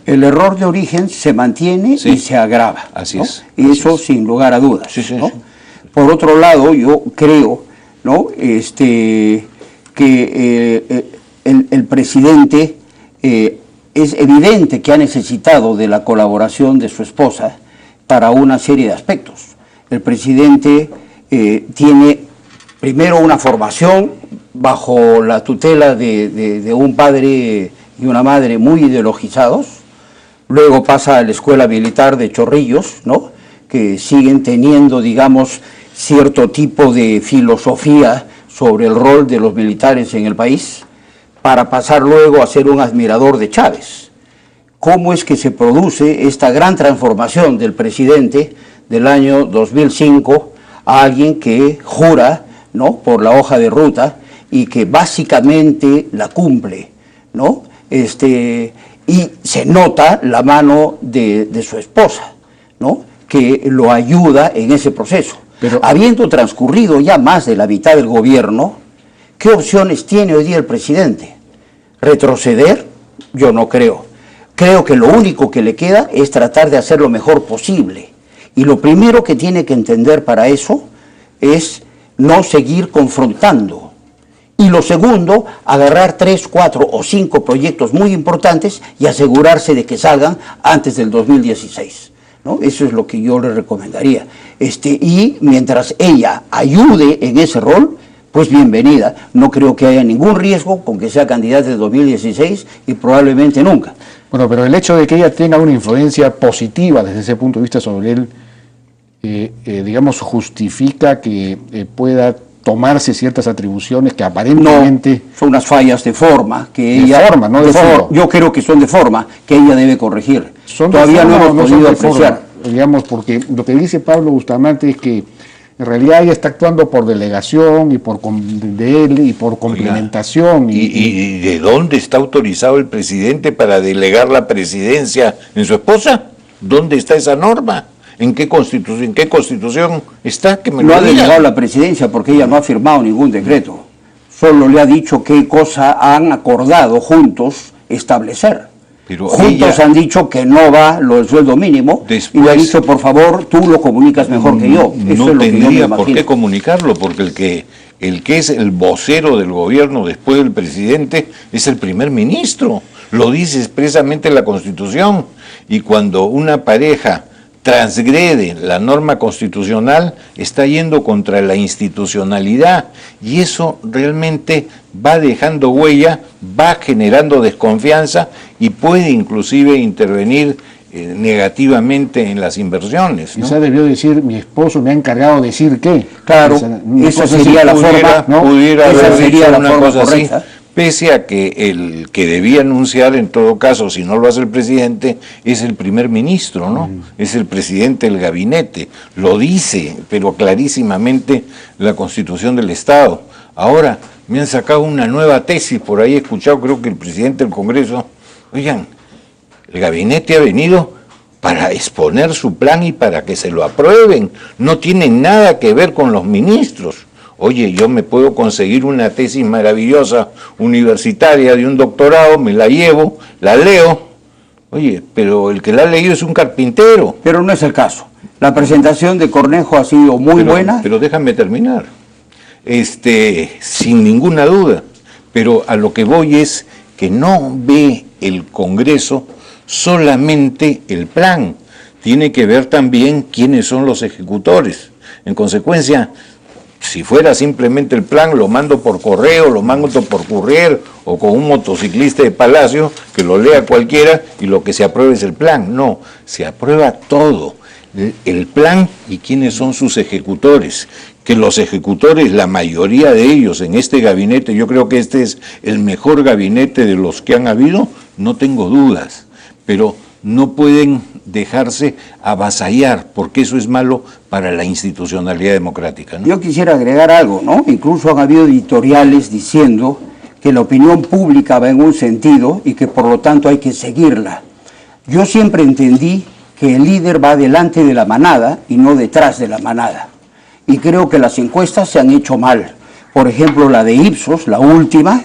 El error de origen se mantiene y se agrava. Así ¿no? es. Y eso sin lugar a dudas. Sí. ¿no? Por otro lado, yo creo, ¿no? Que el presidente es evidente que ha necesitado de la colaboración de su esposa para una serie de aspectos. El presidente tiene primero una formación bajo la tutela de un padre y una madre muy ideologizados, luego pasa a la Escuela Militar de Chorrillos, ¿no? Que siguen teniendo, digamos, cierto tipo de filosofía sobre el rol de los militares en el país, para pasar luego a ser un admirador de Chávez. ¿Cómo es que se produce esta gran transformación del presidente del año 2005 a alguien que jura, ¿no?, por la hoja de ruta y que básicamente la cumple, ¿no? Y se nota la mano de su esposa, ¿no?, que lo ayuda en ese proceso. Pero, habiendo transcurrido ya más de la mitad del gobierno, ¿qué opciones tiene hoy día el presidente? ¿Retroceder? Yo no creo. Creo que lo único que le queda es tratar de hacer lo mejor posible. Y lo primero que tiene que entender para eso es no seguir confrontando. Y lo segundo, agarrar 3, 4 o 5 proyectos muy importantes y asegurarse de que salgan antes del 2016. ¿No? Eso es lo que yo le recomendaría. Y mientras ella ayude en ese rol, pues bienvenida. No creo que haya ningún riesgo con que sea candidata de 2016 y probablemente nunca. Bueno, pero el hecho de que ella tenga una influencia positiva desde ese punto de vista sobre él, digamos, justifica que pueda tomarse ciertas atribuciones que aparentemente... No, son unas fallas de forma que ella... De forma, no de fondo. Yo creo que son de forma que ella debe corregir. Todavía no hemos podido apreciar. Digamos, porque lo que dice Pablo Bustamante es que en realidad ella está actuando por delegación y por de él y por complementación. ¿Y de dónde está autorizado el presidente para delegar la presidencia en su esposa? ¿Dónde está esa norma? ¿En qué constitución está? Que me no lo ha diga. delegado la presidencia porque ella no ha firmado ningún decreto. Solo le ha dicho qué cosa han acordado juntos establecer. Pero juntos han dicho que no va lo del sueldo mínimo y le ha dicho, por favor, tú lo comunicas mejor que yo. Eso no es lo tendría que yo me por qué comunicarlo, porque el que es el vocero del gobierno después del presidente es el primer ministro. Lo dice expresamente la Constitución. Y cuando una pareja transgrede la norma constitucional, está yendo contra la institucionalidad, y eso realmente va dejando huella, va generando desconfianza y puede inclusive intervenir negativamente en las inversiones, ¿no? Quizá debió decir, mi esposo me ha encargado de decir qué. Claro, esa sería la forma, ¿no? Pudiera esa sería la forma correcta. Así, pese a que el que debía anunciar, en todo caso, si no lo hace el presidente, es el primer ministro, ¿no? Es el presidente del gabinete. Lo dice, pero clarísimamente, la Constitución del Estado. Ahora, me han sacado una nueva tesis, por ahí he escuchado, creo que el presidente del Congreso, oigan, el gabinete ha venido para exponer su plan y para que se lo aprueben. No tiene nada que ver con los ministros. Oye, yo me puedo conseguir una tesis maravillosa universitaria de un doctorado, me la llevo, la leo. Oye, pero el que la ha leído es un carpintero. Pero no es el caso. La presentación de Cornejo ha sido muy buena. Pero déjame terminar. Sin ninguna duda. Pero a lo que voy es que no ve el Congreso solamente el plan. Tiene que ver también quiénes son los ejecutores. En consecuencia, si fuera simplemente el plan, lo mando por correo, lo mando por courier o con un motociclista de Palacio, que lo lea cualquiera y lo que se apruebe es el plan. No, se aprueba todo, el plan y quiénes son sus ejecutores. Que los ejecutores, la mayoría de ellos en este gabinete, yo creo que este es el mejor gabinete de los que han habido, no tengo dudas, pero no pueden dejarse avasallar, porque eso es malo para la institucionalidad democrática, ¿no? Yo quisiera agregar algo, ¿no? Incluso han habido editoriales diciendo que la opinión pública va en un sentido y que por lo tanto hay que seguirla. Yo siempre entendí que el líder va delante de la manada y no detrás de la manada. Y creo que las encuestas se han hecho mal. Por ejemplo, la de Ipsos, la última,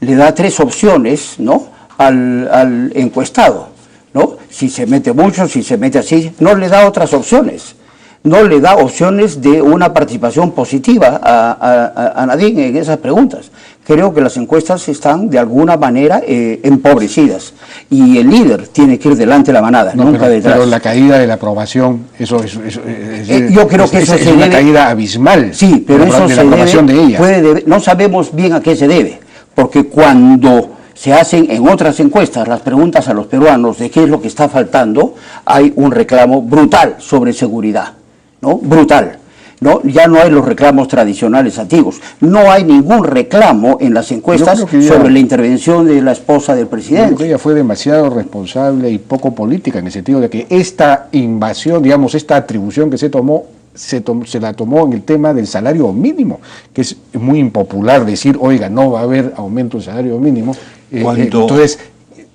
le da 3 opciones, ¿no?, al encuestado. ¿no? Si se mete mucho, si se mete así, no le da otras opciones. No le da opciones de una participación positiva a Nadine en esas preguntas. Creo que las encuestas están de alguna manera empobrecidas y el líder tiene que ir delante de la manada, nunca detrás. Pero la caída de la aprobación, yo creo que eso es se una debe, caída abismal. Sí, pero eso de se la aprobación debe, de ella. no sabemos bien a qué se debe, porque cuando se hacen en otras encuestas las preguntas a los peruanos de qué es lo que está faltando, hay un reclamo brutal sobre seguridad, ¿no? Brutal. ¿No? Ya no hay los reclamos tradicionales antiguos. No hay ningún reclamo en las encuestas sobre la intervención de la esposa del presidente. Yo creo que ella fue demasiado responsable y poco política en el sentido de que esta invasión, digamos, esta atribución que se tomó, se la tomó en el tema del salario mínimo, que es muy impopular decir, oiga, no va a haber aumento del salario mínimo. Entonces,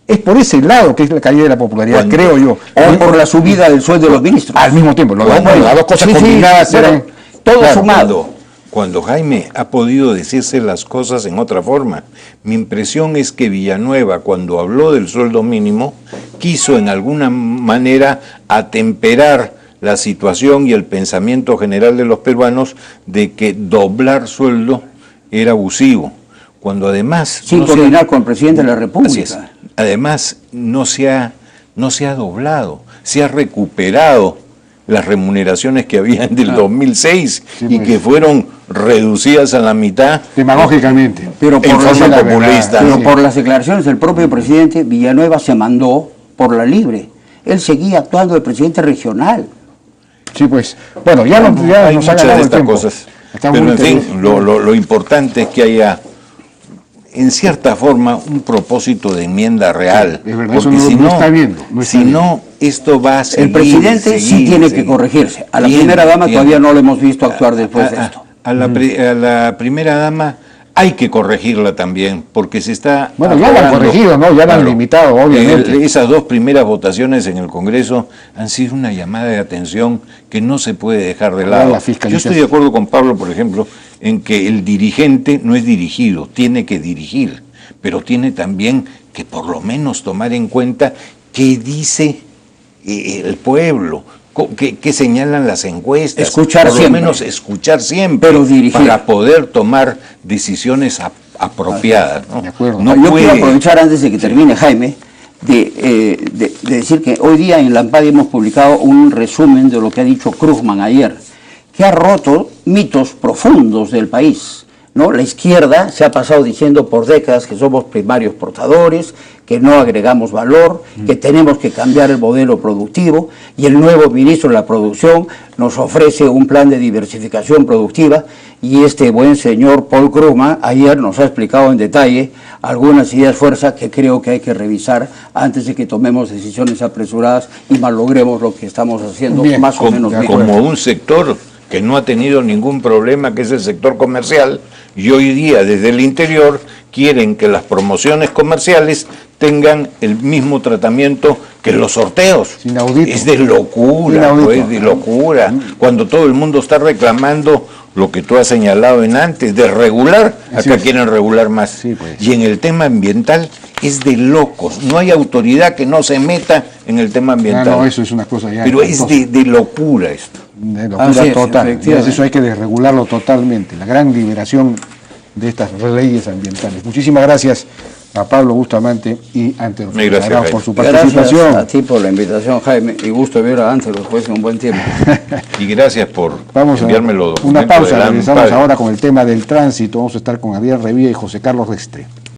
es por ese lado que es la caída de la popularidad, creo yo. O por la subida del sueldo de los ministros. Al mismo tiempo, las dos cosas combinadas eran... Todo sumado. Cuando Jaime ha podido decirse las cosas en otra forma, mi impresión es que Villanueva, cuando habló del sueldo mínimo, quiso en alguna manera atemperar la situación y el pensamiento general de los peruanos de que doblar sueldo era abusivo, cuando además... Sin coordinar con el presidente de la República. Además, no se ha doblado, se ha recuperado las remuneraciones que habían del 2006 y que fueron reducidas a la mitad demagógicamente, pero por populista. Pero por las declaraciones del propio presidente, Villanueva se mandó por la libre. Él seguía actuando de presidente regional. Sí, pues, bueno, ya hay nos muchas ha de estas tiempo. cosas. Pero en fin, lo importante es que haya en cierta forma un propósito de enmienda real. Sí, es verdad, porque eso si no está viendo. Esto va a seguir. El presidente sí tiene que corregirse. A la primera dama todavía no lo hemos visto actuar después de esto. A la primera dama hay que corregirla también, porque se está... Bueno, ya la han corregido, ¿no? Ya la han limitado, obviamente. Esas dos primeras votaciones en el Congreso han sido una llamada de atención que no se puede dejar de lado. Yo estoy de acuerdo con Pablo, por ejemplo, en que el dirigente no es dirigido, tiene que dirigir, pero tiene también que por lo menos tomar en cuenta qué dice el pueblo, qué señalan las encuestas, escuchar por siempre. lo menos escuchar siempre, pero dirigir, para poder tomar decisiones apropiadas. ¿no? De acuerdo. Yo quiero aprovechar antes de que termine, Jaime, de decir que hoy día en Lampadi hemos publicado un resumen de lo que ha dicho Krugman ayer, que ha roto mitos profundos del país, ¿no? La izquierda se ha pasado diciendo por décadas que somos primarios portadores, que no agregamos valor, que tenemos que cambiar el modelo productivo, y el nuevo ministro de la Producción nos ofrece un plan de diversificación productiva, y este buen señor Paul Krugman ayer nos ha explicado en detalle algunas ideas fuerza que creo que hay que revisar antes de que tomemos decisiones apresuradas y malogremos lo que estamos haciendo más o menos bien. Como un sector que no ha tenido ningún problema, que es el sector comercial, y hoy día desde el interior quieren que las promociones comerciales tengan el mismo tratamiento que los sorteos. Inaudito. Es de locura, pues, de locura. Cuando todo el mundo está reclamando lo que tú has señalado en antes, de regular, acá quieren regular más. Sí, pues. Y en el tema ambiental es de locos. No hay autoridad que no se meta en el tema ambiental. No, eso es una cosa ya. Pero es de locura esto. De locura total. Eso hay que desregularlo totalmente. La gran liberación de estas leyes ambientales. Muchísimas gracias a Pablo Bustamante y Antero por su participación. Gracias a ti por la invitación, Jaime, y gusto ver a Antero después de un buen tiempo. Y gracias por enviarme los documentos. Una pausa, regresamos ahora con el tema del tránsito. Vamos a estar con Adrián Revilla y José Carlos Restre.